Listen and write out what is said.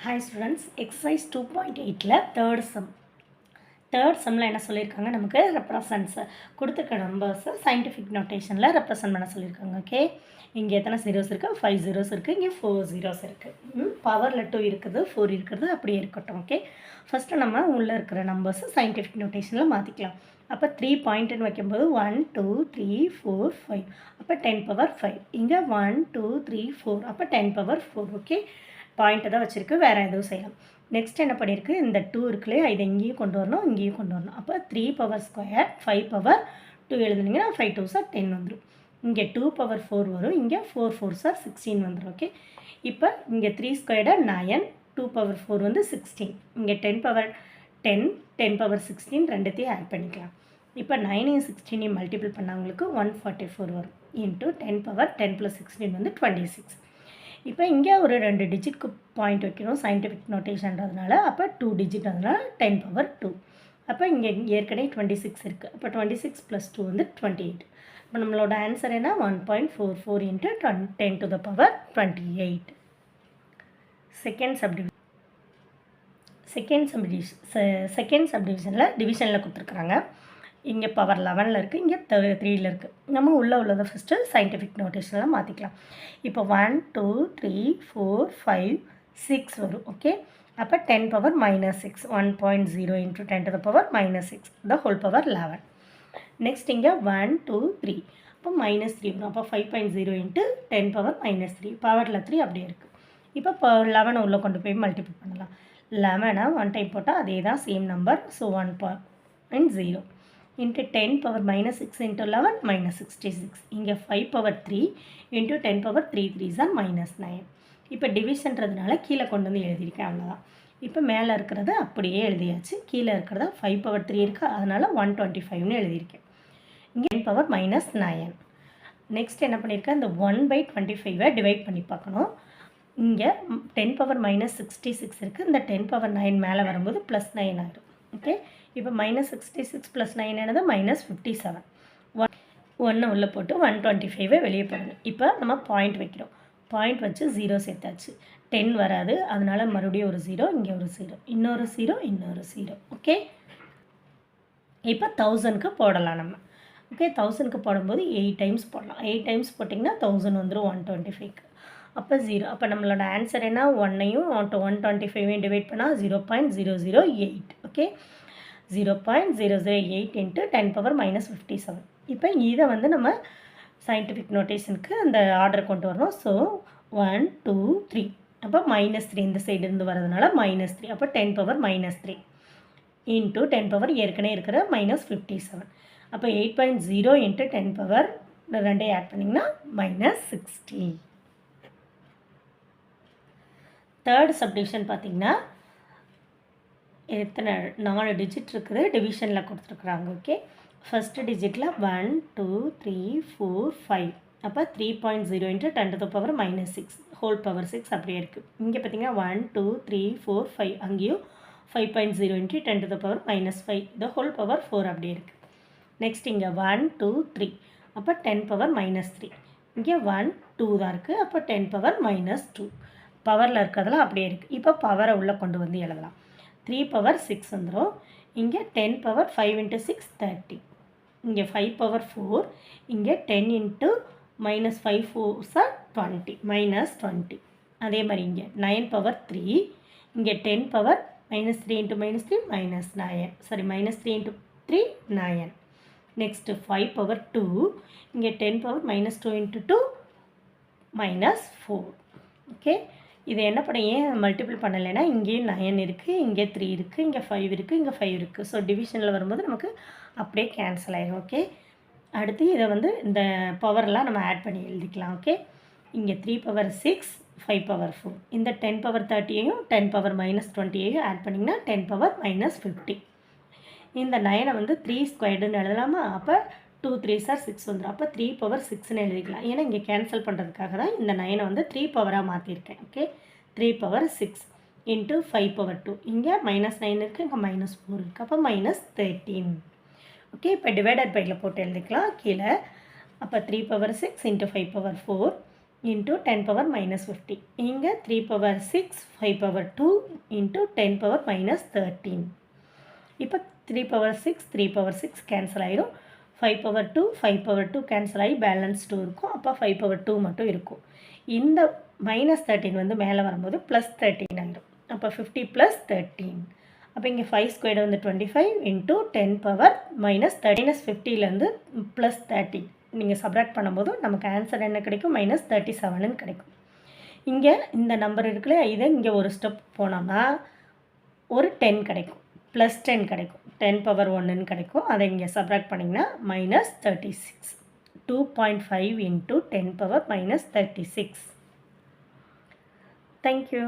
Hi students, exercise 2.8ல third சம்மில் என்ன சொல்லியிருக்காங்க, நமக்கு ரெப்ரசன்ட்ஸ் கொடுத்துருக்க நம்பர்ஸை சயின்டிஃபிக் நோட்டேஷனில் ரெப்ரசன்ட் பண்ண சொல்லியிருக்காங்க. ஓகே, இங்கே எத்தனை ஜீரோஸ் இருக்குது? 5 ஜீரோஸ் இருக்குது. இங்கே 4 ஜீரோஸ் இருக்குது. பவரில் 2 இருக்குது, 4 இருக்கிறது அப்படியே இருக்கட்டும். ஓகே, ஃபஸ்ட்டு நம்ம உள்ளே இருக்கிற நம்பர்ஸை சயின்டிஃபிக் நோட்டேஷனில் மாற்றிக்கலாம். அப்போ 3 பாயிண்ட்டுன்னு வைக்கும்போது 1 2 3 4 5, அப்போ 10 பவர் 5. இங்கே 1 2 3 4, அப்போ 10 பவர் 4. ஓகே, பாயிண்ட்டை தான் வச்சுருக்கு, வேறு எதுவும் செய்யலாம். நெக்ஸ்ட் என்ன பண்ணியிருக்கு, இந்த 2 இருக்குல்லையே, இதை இங்கேயும் கொண்டு வரணும், இங்கேயும் கொண்டு வரணும். அப்போ 3 பவர் ஸ்கொயர் 5 பவர் 2 எழுதுனீங்கன்னா 5 2 சார் 10 வந்துடும். இங்கே 2 பவர் 4 வரும், இங்கே 4 4 சார் 16 வந்துடும். ஓகே, இப்போ இங்கே 3 ஸ்கொயர்டா 9, 2 பவர் 4 வந்து 16, இங்கே 10 பவர் 10 10 பவர் 16 ரெண்டுத்தையும் ஆட் பண்ணிக்கலாம். இப்போ 9 16 மல்டிபிள் பண்ணவங்களுக்கு 144 வரும். இன்ட்டு 10 பவர் 10 + 16 வந்து 26. இப்போ இங்கே ஒரு 2 டிஜிட்க்கு பாயிண்ட் வைக்கணும் சயின்டிஃபிக் நோட்டேஷன்றதுனால. அப்போ 2 டிஜிட், அதனால் 10 பவர் 2. அப்போ இங்கே ஏற்கனவே 26 இருக்குது. அப்போ 26 + 2 வந்து 28. இப்போ நம்மளோட ஆன்சர் என்ன, 1.44 × 10 to the power 28. செகண்ட் சப்டிவிஷனில் டிவிஷனில் கொடுத்துருக்குறாங்க. இங்கே பவர் 11ல் இருக்குது, இங்கே 3ல் இருக்குது. நம்ம உள்ளதை ஃபஸ்ட்டு சயின்டிஃபிக் நோட்டேஷனில் மாற்றிக்கலாம். இப்போ 1 2 3 4 5 6 வரும். ஓகே, அப்போ 10 power -6, 1.0 × 10 to the power -6, the whole power 11. Next இங்கே 1 2 3, அப்போ -3 வரும். அப்போ 5.0 × 10 பவர் -3, பவரில் 3 அப்படியே இருக்குது. இப்போ 11 உள்ளே கொண்டு போய் மல்டிபிள் பண்ணலாம். 11 1 டைம் போட்டால் அதே தான், same number. So 1.0 into 10 power -6 into 11 -66. இங்கே 5 power 3 into 10 power 3 3s are -9. இப்போ டிவிஷன்றதுனால கீழே கொண்டு வந்து எழுதியிருக்கேன், அவ்வளோதான். இப்போ மேலே இருக்கிறத அப்படியே எழுதியாச்சு, கீழே இருக்கிறத 5 power 3 இருக்குது, அதனால் 125ன்னு எழுதியிருக்கேன். இங்கே 10 power -9. நெக்ஸ்ட் என்ன பண்ணியிருக்கேன், இந்த 1/25 டிவைட் பண்ணி பார்க்கணும். இங்கே 10 power -66 இருக்குது, இந்த 10 power 9 மேலே வரும்போது +9 ஆகிடும். ஓகே, இப்போ -66 + 9 என்னது, -57. 1 உள்ளே போட்டு 125 வெளியே போடணும். இப்போ நம்ம பாயிண்ட் வைக்கிறோம், பாயிண்ட் வச்சு 0 சேர்த்தாச்சு. 10 வராது, அதனால் மறுபடியும் ஒரு 0, இங்கே ஒரு 0, இன்னொரு 0, இன்னொரு 0. ஓகே, இப்போ 1000க்கு போடலாம் நம்ம. ஓகே, 1000க்கு போடும்போது 8 டைம்ஸ் போடலாம். 8 டைம்ஸ் போட்டிங்கன்னா 1000 வந்துடும் 125க்கு. அப்போ 0. அப்போ நம்மளோட ஆன்சர் என்ன, 1ஐயும் 125ஐயும் டிவைட் பண்ணால் 0.008. Okay, 0.008 × 10 power -57. இப்போ இதை வந்து நம்ம சயின்டிஃபிக் நோட்டேஷனுக்கு அந்த ஆர்டர் கொண்டு வரணும். ஸோ 1 2 3, அப்போ -3 இந்த சைடு இருந்து வரதுனால -3, அப்போ 10 power -3 × 10 power ஏற்கனவே இருக்கிற -57. அப்போ 8.0 × 10 power ரெண்டே ஆட் பண்ணிங்கன்னா -60. தேர்ட் சப்டிவிஷன் பார்த்திங்கன்னா எத்தனை 4 டிஜிட் இருக்குது, டிவிஷனில் கொடுத்துருக்குறாங்க. ஓகே, ஃபஸ்ட்டு டிஜிட்டில் 1 2 3 4 5, அப்போ 3.0 × 10 to the power -6, whole power 6 அப்படியே இருக்குது. இங்கே பார்த்திங்கன்னா 1 2 3 4 5, அங்கேயும் 5.0 × 10 to the power -5, the whole power 4 அப்படியே இருக்குது. நெக்ஸ்ட் இங்கே 1 2 3, அப்போ 10 power -3, இங்கே 1 2 தான் இருக்குது, அப்போ 10 power -2, பவரில் இருக்கிறதெல்லாம் அப்படியே இருக்குது. இப்போ பவரை உள்ளே கொண்டு வந்து எழுதலாம். 3 power 6 வந்துடும். இங்கே 10 power 5 × 6 30, இங்கே 5 power 4, இங்கே 10 × -5 4s are 20, -20. அதே மாதிரி இங்கே 9 power 3, இங்கே 10 power -3 × -3 -9, சாரி -3 × 3 9. நெக்ஸ்ட்டு 5 power 2, இங்கே 10 power -2 × 2 -4. ஓகே, இது என்ன பண்ண, ஏன் மல்டிபிள் பண்ணலைன்னா இங்கேயும் 9 இருக்குது, இங்கே 3 இருக்குது, இங்கே 5 இருக்குது, இங்கே 5 இருக்குது. ஸோ டிவிஷனில் வரும்போது நமக்கு அப்படியே கேன்சல் ஆகிடும். ஓகே, அடுத்து இதை வந்து இந்த பவர்லாம் நம்ம ஆட் பண்ணி எழுதிக்கலாம். ஓகே, இங்கே 3 power 6 5 power 4, இந்த 10 power 30ஐயும் 10 power -20ஐயும் ஆட் பண்ணிங்கன்னா 10 power -50. இந்த 9ஐ வந்து 3 ஸ்கொயர்டுன்னு எழுதலாமா, அப்போ 2 3s are 6 வந்துடும். அப்போ 3 power 6ன்னு எழுதிக்கலாம். ஏன்னா இங்கே கேன்சல் பண்ணுறதுக்காக தான் இந்த 9ஐ வந்து 3 பவராக மாற்றிருக்கேன். ஓகே, 3 power 6 × 5 power 2, இங்கே -9 இருக்குது, இங்கே -4 இருக்குது, அப்போ -13. ஓகே, இப்போ டிவைடட் பையில் போட்டு எழுதிக்கலாம் கீழே. அப்போ 3 power 6 × 5 power 4, into 10 power minus 50. இங்கே 3 power 6, 5 power 2 into 10 power minus 13. இப்போ 3 power 6, 3 power 6 cancel ஆயிரும். 5 power 2, 5 power 2 cancel ஆகி balance 2 இருக்கும். அப்போ 5 power 2 மட்டும் இருக்கும். இந்த minus 13 வந்து மேலே வரும்போது plus 13 ஆயிரும். அப்போ 50 plus 13. அப்போ இங்கே 5 squared வந்து 25 into 10 power minus 30. minus 50லேருந்து plus 30. நீங்கள் சப்ராக்ட் பண்ணும்போது நமக்கு ஆன்சர் என்ன கிடைக்கும்? minus 37 கிடைக்கும். இங்கே இந்த நம்பர் இருக்குல்ல, இதை இங்கே ஒரு ஸ்டெப் போனோம்னா ஒரு 10 கிடைக்கும், ப்ளஸ் 10 கிடைக்கும், 10 power 1 கிடைக்கும். அதை இங்கே சப்ராக்ட் பண்ணிங்கன்னா minus 36. 2.5 into 10 power minus 36. Thank you.